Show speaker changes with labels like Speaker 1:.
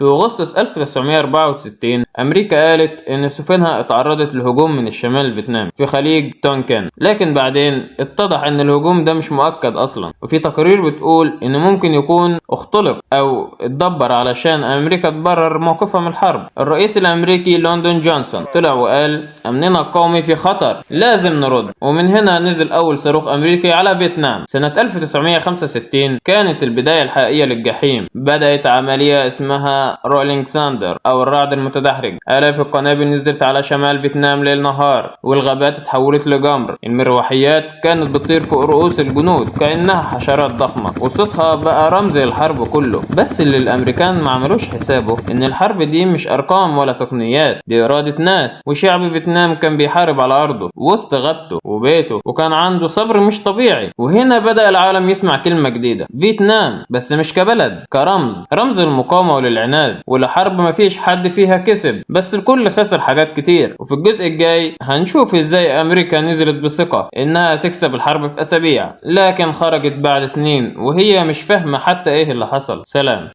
Speaker 1: في أغسطس 1964 أمريكا قالت إن سفنها اتعرضت لهجوم من الشمال الفيتنامي في خليج تونكان، لكن بعدين اتضح إن الهجوم ده مش مؤكد أصلا، وفي تقارير بتقول إن ممكن يكون اختلق أو اتدبر علشان أمريكا تبرر موقفها من الحرب. الرئيس الأمريكي لوندون جونسون طلع وقال أمننا القومي في خطر، لازم نرد. ومن هنا نزل أول صاروخ أمريكي على فيتنام. سنة 1965 كانت البداية الحقيقية للجحيم. بدأت عملية اسمها رولينج ساندر أو الرعد المتدحرج. آلاف القنابل نزلت على شمال فيتنام ليل نهار، والغابات اتحولت لجمر. المروحيات كانت بتطير فوق رؤوس الجنود كأنها حشرات ضخمة، وصوتها بقى رمز للحرب كله. بس اللي الأمريكان ما عملوش حسابه إن الحرب دي مش أرقام ولا تقنيات، دي إرادة ناس. وشعب فيتنام كان بيحارب على أرضه وسط غابته وبيته، وكان عنده صبر مش طبيعي. وهنا بدأ العالم يسمع كلمة جديدة، فيتنام، بس مش كبلد، كرمز، رمز للمقاومة وللعناد. ولحرب مفيش حد فيها كسب، بس الكل خسر حاجات كتير. وفي الجزء الجاي هنشوف ازاي أمريكا نزلت بثقة إنها تكسب الحرب في أسابيع، لكن خرجت بعد سنين وهي مش فاهمة حتى إيه اللي حصل. سلام.